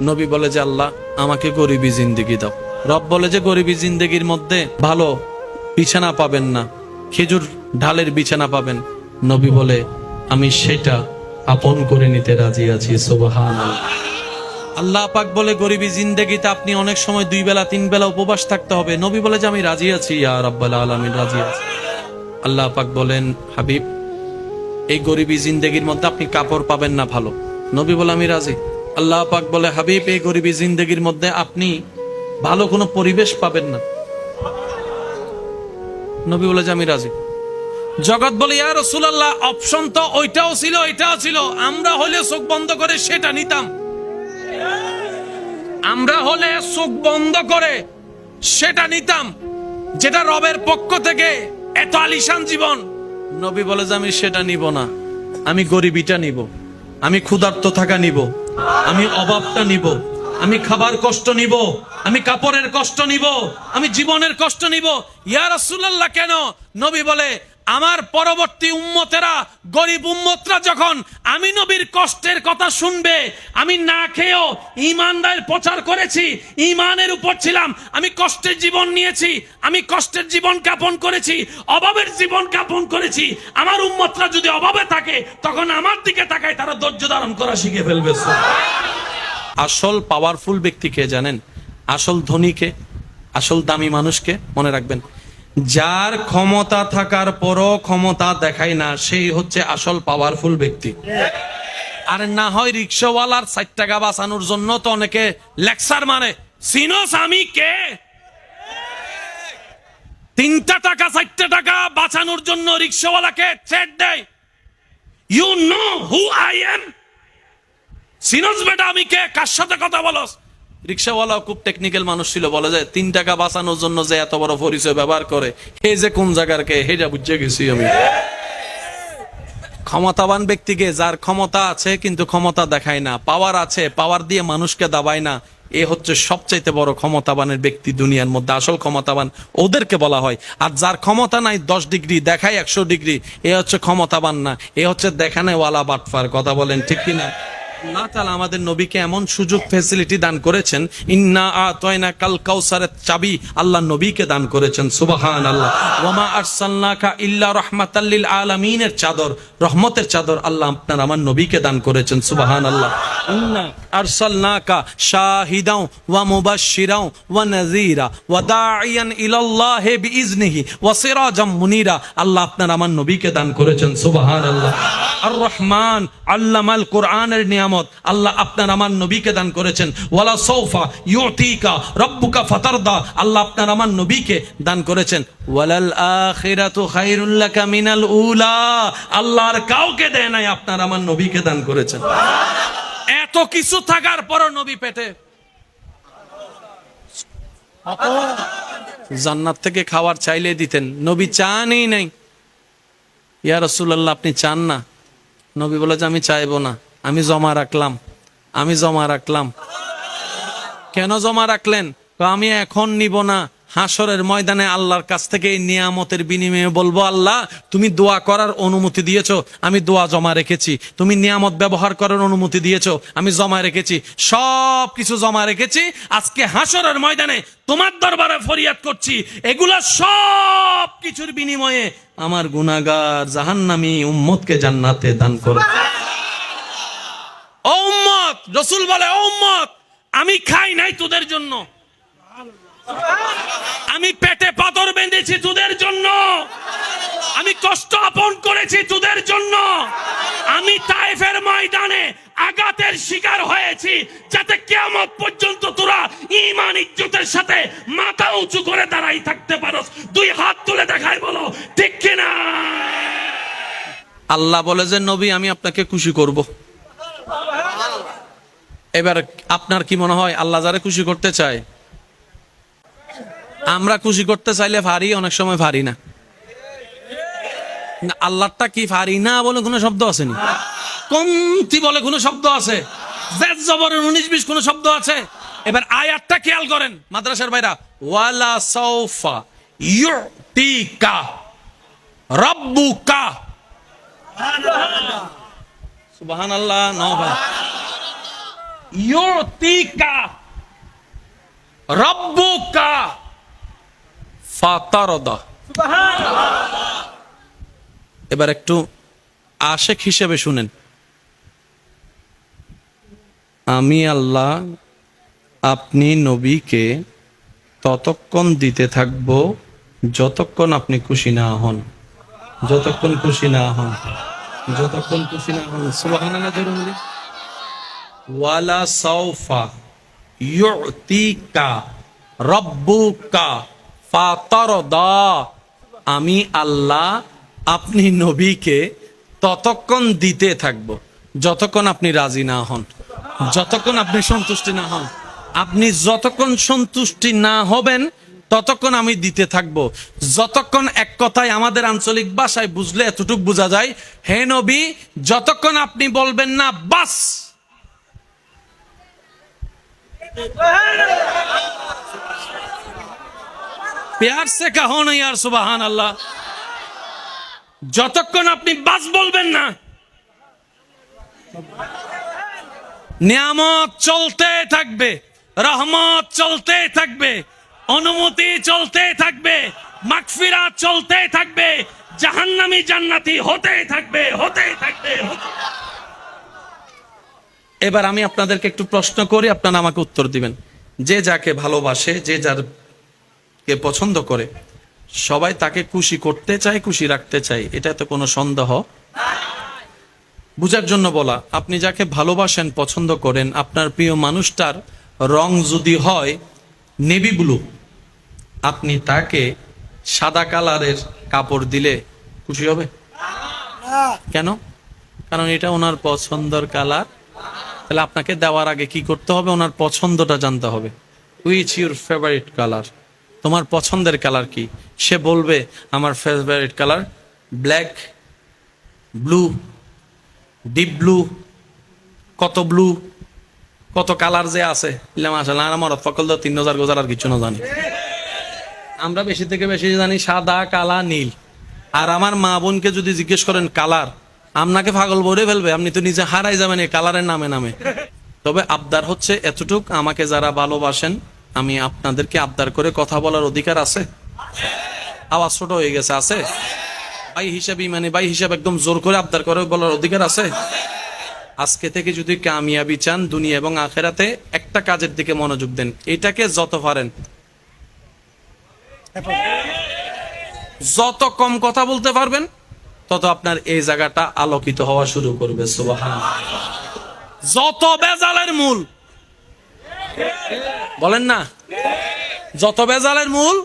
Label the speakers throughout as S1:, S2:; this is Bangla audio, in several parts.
S1: নবী বলে যে আল্লাহ আমাকে গরিবী জিন্দেগি দাও। রব বলে যে গরিবী জিন্দেগির মধ্যে ভালো বিছানা পাবেন না, খেজুর ঢালের বিছানা পাবেন। নবী বলে আমি সেটা আপন করে নিতে রাজি আছি। সুবহানাল্লাহ। আল্লাহ পাক বলে গরিবী জিন্দেগিতে আপনি অনেক সময় 2 বেলা 3 বেলা উপবাস থাকতে হবে। নবী বলে যে আমি রাজি আছি, ইয়া রাব্বাল আলামিন, রাজি আছি। আল্লাহ পাক বলেন হাবিব এই গরিবী জিন্দেগির মধ্যে আপনি কাপড় পাবেন না ভালো। নবী বলে আমি রাজি। আল্লাহ পাক বলে হাবিব এই গরিবী জিন্দেগির মধ্যে আপনি ভালো কোনো পরিবেশ পাবেন না। নবী বলে যে আমি রাজি। জগৎ বলে ইয়া রাসূলুল্লাহ অপশন তো ওইটাও ছিল এটাও ছিল, আমরা হলে চোখ বন্ধ করে সেটা নিতাম। আমরা হলে চোখ বন্ধ করে সেটা নিতাম যেটা রবের পক্ষ থেকে এত আলিশান জীবন। নবী বলে যে আমি সেটা নিব না, আমি গরিবীটা নিব, আমি ক্ষুধার্ত থাকা নিব, আমি অভাবটা নিব, আমি খাবার কষ্ট নিব, আমি কাপড়ের কষ্ট নিব, আমি জীবনের কষ্ট নিব। ইয়া রাসূলুল্লাহ কেন? নবী বলে আমার পরবর্তী উম্মতেরা, গরিব উম্মতরা যখন আমি নবীর কষ্টের কথা শুনবে, আমি না খেয়েও ঈমানদার প্রচার করেছি, ঈমানের উপর ছিলাম, আমি কষ্টের জীবন নিয়েছি, আমি কষ্টের জীবন যাপন করেছি, অভাবের জীবন যাপন করেছি। আমার উম্মতরা যদি অভাবে থাকে তখন আমার দিকে তাকায় তারা ধৈর্য ধারণ করা শিখে ফেলবে। আসল পাওয়ারফুল ব্যক্তিকে জানেন? আসল ধনীকে, আসল দামি মানুষকে মনে রাখবেন, যার ক্ষমতা থাকার পরও ক্ষমতা দেখায় না, সেই হচ্ছে আসল পাওয়ারফুল ব্যক্তি। আর না হয় রিক্সাওয়ালার 60 টাকা বাঁচানোর জন্য তো অনেকে লেকচার মানে, সিনোস আমি কে? 3টা টাকা 4টা টাকা বাঁচানোর জন্য রিক্সাওয়ালাকে থ্রেট দেয়। You know who I am? সিনোস বেটা আমি কে? কার সাথে কথা বলস? রিক্সাওয়ালা খুব টেকনিক্যাল মানুষ ছিল, বলে যায় 3 টাকা বাঁচানোর জন্য যে এত বড় পরিচয় ব্যবহার করে, হে যে কোন জায়গার কে হেটা বুঝে গেছি আমি। ক্ষমতাবান ব্যক্তিকে, যার ক্ষমতা আছে কিন্তু ক্ষমতা দেখায় না, পাওয়ার আছে পাওয়ার দিয়ে মানুষকে দাবায় না, এ হচ্ছে সবচাইতে বড় ক্ষমতাবানের ব্যক্তি দুনিয়ার মধ্যে। আসল ক্ষমতাবান ওদেরকে বলা হয়। আর যার ক্ষমতা নাই 10 ডিগ্রি দেখায় 100 ডিগ্রি, এ হচ্ছে ক্ষমতাবান না, এ হচ্ছে দেখানেওয়ালা বাটফার। কথা বলেন ঠিক কিনা? আল্লাহ তাআলা আমাদের নবীকে এমন সুযোগ ফ্যাসিলিটি দান করেছেন, ইন্না আতাইনা কাল কাউসারের চাবি আল্লাহ নবীকে দান করেছেন। সুবহানাল্লাহ। ওয়ামা আরসালনাকা ইল্লা রাহমাতাল লিল আলামিনের চাদর, রহমতের চাদর আল্লাহ আপনার আমার নবীকে দান করেছেন। সুবহানাল্লাহ। ইন্না আরসালনাকা শাহিদাও ওয়া মুবাশশিরাও ওয়া নাযীরা ওয়া দাঈয়ান ইলাল্লাহি বিইজনিহি ওয়া সিরাজাম মুনীরা আল্লাহ আপনার আমার নবীকে দান করেছেন। সুবহানাল্লাহ। আর রহমান আল্লামাল কোরআনের নিয়ামত আল্লাহ আপনার আমার নবীকে দান করেছেন। ওয়ালা সাউফা ইউতিকা রাব্বুকা ফাতারদা আল্লাহ আপনার আমার নবীকে দান করেছেন। ওয়ালাল আখিরাতু খায়রুল লাকা মিনাল উলা আল্লাহর কাউকে দেয় নাই, আপনার আমার নবীকে দান করেছেন। এত কিছু থাকার পরও নবী পেটে জান্নাত থেকে খাবার চাইলে দিতেন, নবী চানই নাই। ইয়া রাসূলুল্লাহ আপনি চান না? নবী বলে যে আমি চাইবো না, আমি জমা রাখলাম, আমি জমা রাখলাম। কেন জমা রাখলেন? আমি এখন নিব না, হাসরের ময়দানে আল্লাহর কাছ থেকে এই নিয়ামতের বিনিময়ে বলবো আল্লাহ তুমি দোয়া করার অনুমতি দিয়েছো, আমি দোয়া জমা রেখেছি, তুমি নিয়ামত ব্যবহার করার অনুমতি দিয়েছো, আমি জমা রেখেছি, সব কিছু জমা রেখেছি। আজকে হাসরের ময়দানে তোমার দরবারে ফরিয়াদ করছি, এগুলা সব কিছুর বিনিময়ে আমার গুনাহগার জাহান্নামী উম্মতকে জান্নাতে দান করো। ও উম্মত, রাসূল বলে ও উম্মত, আমি খাই নাই তোদের জন্য, আমি পেটে পাথর বেঁধেছি তোদের জন্য, আমি কষ্ট আপন করেছি তোদের জন্য, আমি তায়েফের ময়দানে আঘাতের শিকার হয়েছি যাতে কিয়ামত পর্যন্ত তোরা ঈমান ইজ্জতের সাথে মাথা উঁচু করে দাঁড়াই থাকতে পারোস। 2 হাত তুলে দেখাই বলো ঠিক কিনা? আল্লাহ বলে যে নবী আমি আপনাকে খুশি করব। এবার আপনার কি মনে হয় আল্লাহ যারা খুশি করতে চায়? আমরা খুশি করতে চাইলে ভারী, অনেক সময় ভারী না। আল্লাহটা কি ভারী না বলে কোনো শব্দ আছে নি? কমতি বলে কোনো শব্দ আছে? জেদ জবরের 19-20 কোনো শব্দ আছে? এবার আয়াতটা খেয়াল করেন মাদ্রাসার ভাইরা, ওয়ালা সাউফা ইউতিকা রাব্বুকা। সুবহানাল্লাহ। নো ভাই, ইউতিকা রাব্বুকা ফাতারদা। এবার একটু আশেক হিসেবে শুনেন, আমি আল্লাহ আপনি নবীকে ততক্ষণ দিতে থাকব যতক্ষণ আপনি খুশি না হন, যতক্ষণ খুশি না হন, যতক্ষণ খুশি না হন। সুবহানাল্লাহ জোরে বলি। ওয়ালা সাউফা ইউতিকা রাব্বুকা ফাতারদা। আমি আল্লাহ আপনি নবীকে ততক্ষণ দিতে থাকব যতক্ষণ আপনি রাজি না হন, যতক্ষণ আপনি সন্তুষ্টি না হন। আপনি যতক্ষণ সন্তুষ্টি না হবেন ততক্ষণ আমি দিতে থাকব। যতক্ষণ, এক কথায় আমাদের আঞ্চলিক ভাষায় বুঝলে এতটুকু বোঝা যায়, হে নবী যতক্ষণ আপনি বলবেন না বাস, প্যার সে কাহো না ইয়ার সুবহান আল্লাহ, যতক্ষণ আপনি বাস বলবেন না, নিয়ামত চলতে থাকবে, রহমত চলতে থাকবে, অনুমতি চলতে থাকবে, মাগফিরাত চলতে থাকবে, জাহান্নামী জান্নাতি হতে থাকবে, হতে থাকবে। এবার আমি আপনাদেরকে একটু প্রশ্ন করি, আপনারা আমাকে উত্তর দিবেন। যে যাকে ভালোবাসে, যে যারকে পছন্দ করে, সবাই তাকে খুশি করতে চায়, খুশি রাখতে চায়, এটা তো কোনো সন্দেহ বুঝার জন্য বলা। আপনি যাকে ভালোবাসেন, পছন্দ করেন, আপনার প্রিয় মানুষটার রং যদি হয় নেভি ব্লু, আপনি তাকে সাদা কালারের কাপড় দিলে খুশি হবে? কেন? কারণ এটা ওনার পছন্দের কালার। তাহলে আপনাকে দেওয়ার আগে কি করতে হবে? ওনার পছন্দটা জানতে হবে। Which your favourite colour? তোমার পছন্দের কালার কি? সে বলবে আমার favourite colour black, blue, deep blue, কত ব্লু, কত কালার যে আছে। আমার ফকল 3000 গোজার আর কিছু না জানি। আমরা বেশি থেকে বেশি জানি সাদা, কালা, নীল। আর আমার মা বোনকে যদি জিজ্ঞেস করেন কালার, আপনাকে পাগল ভরে ফেলবে, আপনি তো নিজে হারাই যাবেন এই কালারের নামে নামে। তবে আবদার হচ্ছে এতটুক, আমাকে যারা ভালোবাসেন, আমি আপনাদেরকে আবদার করে কথা বলার অধিকার আছে? আওয়াজ ছোট হয়ে গেছে, আছে? ভাই হিসাবে, মানে ভাই হিসাবে একদম জোর করে আবদার করে বলার অধিকার আছে? আজকে থেকে যদি কামিয়াবি চান দুনিয়া এবং আখেরাতে, একটা কাজের দিকে মনোযোগ দেন। এটাকে যত পারেন, যত কম কথা বলতে পারবেন, তত আপনার এই জায়গাটা আলোকিত হওয়া শুরু করবে। সুবহানাল্লাহ। যত বেজালের মূল, বলেন না, যত বেজালের মূল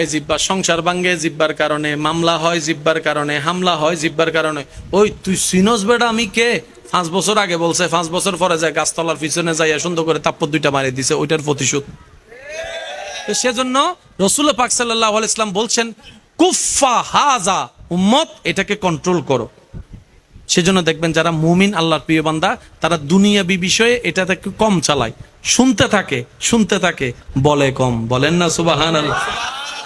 S1: এই জিব্বা। সংসার ভাঙ্গে জিব্বার কারণে, মামলা হয় জিব্বার কারণে, হামলা হয় জিব্বার কারণে। ওই তুই সিনোস বেটা আমি কে? 5 বছর আগে বলছে, 5 বছর পরে যায় গাছতলার পিছনে যাইয়া সুন্দর করে তাপ্পর 2টা মারি দিছে, ওইটার প্রতিশোধ। সেজন্য রাসূল পাক সাল্লাল্লাহু আলাইহি ওয়াসাল্লাম বলছেন কুফা হাজা, উম্মত এটাকে কন্ট্রোল করো। সেজন্য দেখবেন যারা মুমিন, আল্লাহর প্রিয় বান্দা, তারা দুনিয়াবি বিষয়ে এটাতে কম চালায়, শুনতে থাকে, শুনতে থাকে, বলে কম। বলেন না সুবহানাল্লাহ?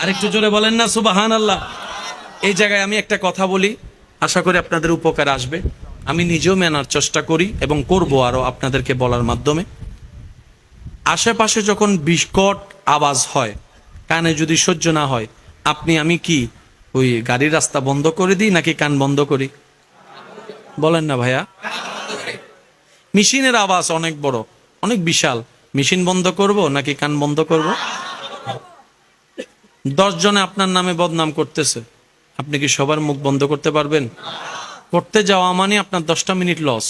S1: আরেকটু জোরে বলেন না সুবহানাল্লাহ? এই জায়গায় আমি একটা কথা বলি, আশা করি আপনাদের উপকার আসবে। আমি নিজেও মেনার চেষ্টা করি এবং করব আরো আপনাদেরকে বলার মাধ্যমে। আশেপাশে যখন বিকট আওয়াজ হয়, কানে যদি সহ্য না হয়, আমি কি ওই গাড়ির রাস্তা বন্ধ করে দিই নাকি কান বন্ধ করি? বলেন না ভাইয়া? মেশিনের আওয়াজ অনেক বড়, অনেক বিশাল, মেশিন বন্ধ করব নাকি কান বন্ধ করব? 10 জনে আপনার নামে বদনাম করতেছে, আপনি কি সবার মুখ বন্ধ করতে পারবেন? করতে যাওয়া মানে আপনার 10টা মিনিট লস।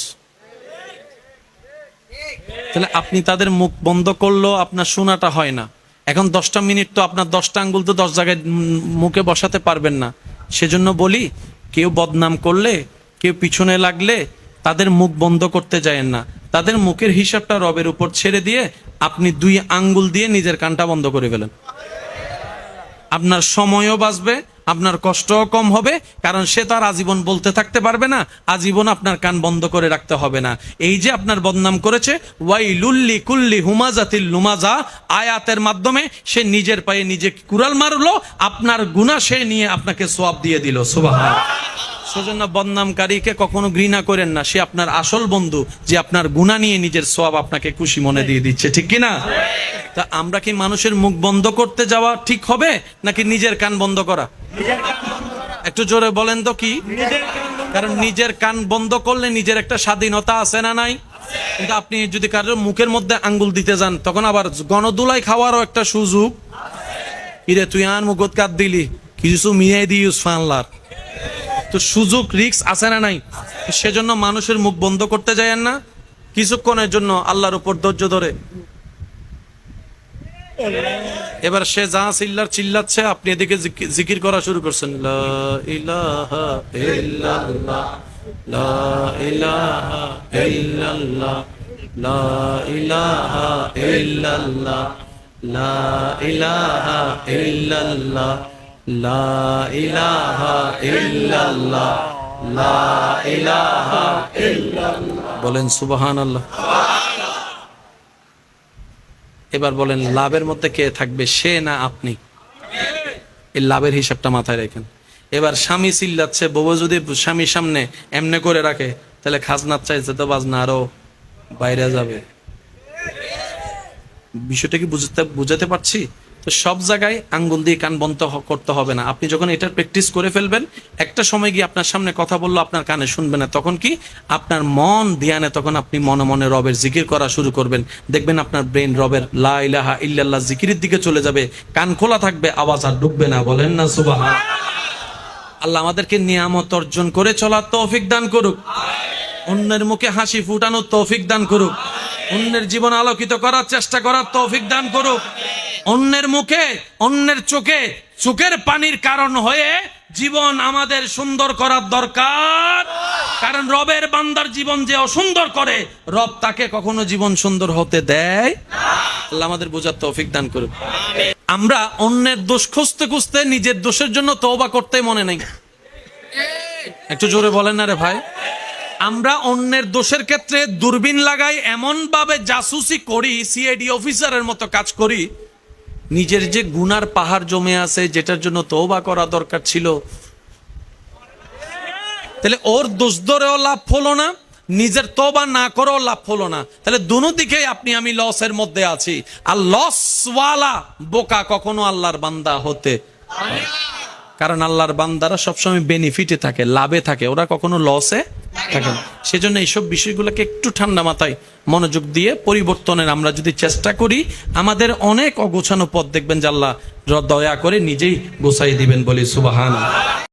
S1: তাহলে আপনি তাদের মুখ বন্ধ করলেও আপনার শোনাটা হয় না। এখন 10টা মিনিট তো আপনার 10টা আঙ্গুল তো 10 জায়গায় মুখে বসাতে পারবেন না। সেজন্য বলি, কেউ বদনাম করলে, কেউ পিছনে লাগলে তাদের মুখ বন্ধ করতে যায়েন না। তাদের মুখের হিসাবটা রবের উপর ছেড়ে দিয়ে আপনি 2 আঙ্গুল দিয়ে নিজের কানটা বন্ধ করে ফেলেন। আপনার সময়ও বাঁচবে, আপনার কষ্টও কম হবে, কারণ সে তার আজীবন বলতে থাকতে পারবে না, আজীবন আপনার কান বন্ধ করে রাখতে হবে না। এই যে আপনার বদনাম করেছে, ওয়াইলুল্লি কুল্লি হুমাজাতিল লুমাজা, আয়াতের মাধ্যমে সে নিজের পায়ে নিজে কুড়াল মারলো, আপনার গুনাহ সে নিয়ে আপনাকে সওয়াব দিয়ে দিল। সুবহানাল্লাহ। সেজন্য বদনামকারীকে কখনো ঘৃণা করেন না, সে আপনার আসল বন্ধু, যে আপনার গুনাহ নিয়ে নিজের সওয়াব আপনাকে খুশি মনে দিয়ে দিচ্ছে, ঠিক কি না? তা আমরা কি মানুষের মুখ বন্ধ করতে যাওয়া ঠিক হবে, নাকি নিজের কান বন্ধ করা? একটু জোরে বলেন তো কি? কারণ নিজের কান বন্ধ করলে নিজের একটা স্বাধীনতা আছে না নাই? কিন্তু আপনি যদি কারোর মুখের মধ্যে আঙ্গুল দিতে যান, তখন আবার গণদুলাই খাওয়ারও একটা সুযোগ। কিরে তুই আর মুখত কাট দিলি, কিছু মিয়াই দিস ফানলার, তো সুযোগ রিস্ক আছে না নাই? সেজন্য মানুষের মুখ বন্ধ করতে যায়েন না, কিছুক্ষণের জন্য আল্লাহর উপর ধৈর্য ধরে। এবার সে যা চিল্লাচ্ছে, আপনি এদিকে জিকির করা শুরু করছেন, লা ইলাহা ইল্লাল্লাহ, লা ইলাহা ইল্লাল্লাহ, লা ইলাহা ইল্লাল্লাহ, লা ইলাহা ইল্লাল্লাহ, লা ইলাহা ইল্লাল্লাহ, লা ইলাহা ইল্লাল্লাহ। বলেন সুবহানাল্লাহ। এবার বলেন লাভের মধ্যে কে থাকবে, সে না আপনি? এই লাভের হিসাবটা মাথায় রাখেন। এবার স্বামী চিল্লাচ্ছে, বউ যদি স্বামীর সামনে এমনে করে রাখে, তাহলে খাজনার চাইছে তো বাজনা আরো বাইরে যাবে। বিষয়টা কি বুঝাতে পারছি? তো সব জায়গায় আঙ্গুল দিয়ে কান বন্ধ করতে হবে না। আপনি যখন এটার প্র্যাকটিস করে ফেলবেন, একটা সময় গিয়ে আপনার সামনে কথা বললো আপনার কানে শুনবে না, তখন কি আপনার মন ধ্যানে, তখন আপনি মনে মনে রবের জিকির করা শুরু করবেন। দেখবেন আপনার ব্রেন রবের লা ইলাহা ইল্লাল্লাহ জিকিরের দিকে চলে যাবে, কান খোলা থাকবে, আওয়াজ আর ডুববে না। বলেন না সুবহান। আল্লাহ আমাদেরকে নিয়ামত অর্জন করে চলার তৌফিক দান করুক, অন্যের মুখে হাসি ফুটানোর তৌফিক দান করুক, অন্যের জীবন আলোকিত করার চেষ্টা করার তৌফিক দান করুক। অন্যের মুখে, অন্যের চোখে চোখের পানির কারণ হয়ে জীবন আমাদের সুন্দর করার দরকার। কারণ রবের বান্দার জীবন যে অসুন্দর করে, রব তাকে কখনো জীবন সুন্দর হতে দেয় না। আল্লাহ আমাদের বোঝার তৌফিক দান করুক। আমরা অন্যের দোষ খুঁজতে খুঁজতে নিজের দোষের জন্য তওবা করতে মনে নেই। একটু জোরে বলেন না রে ভাই। আমরা অন্যের দোষের ক্ষেত্রে দূরবীন লাগাই, এমন ভাবে জাসুসি করি, সিআইডি অফিসারের মতো কাজ করি, নিজের যে গুনার পাহাড় জমে আছে, যেটার জন্য তওবা করা দরকার ছিল, তাহলে ওর দোষ ধরেও লাভ হলো না, নিজের তওবা না করেও লাভ হলো না। তাহলে দুনো দিকেই আপনি আমি লসের মধ্যে আছি। আর লসওয়ালা বোকা কখনো আল্লাহর বান্দা হতে, কারণ আল্লাহর বান্দারা সবসময় বেনিফিটে থাকে, লাভে থাকে, ওরা কখনো লসে থাকে না। সেজন্য এইসব বিষয়গুলোকে একটু ঠান্ডা মাথায় মনোযোগ দিয়ে পরিবর্তনের আমরা যদি চেষ্টা করি, আমাদের অনেক অগোছানো পথ দেখবেন যে আল্লাহ দয়া করে নিজেই গোছাই দিবেন। বলি সুবহানাল্লাহ।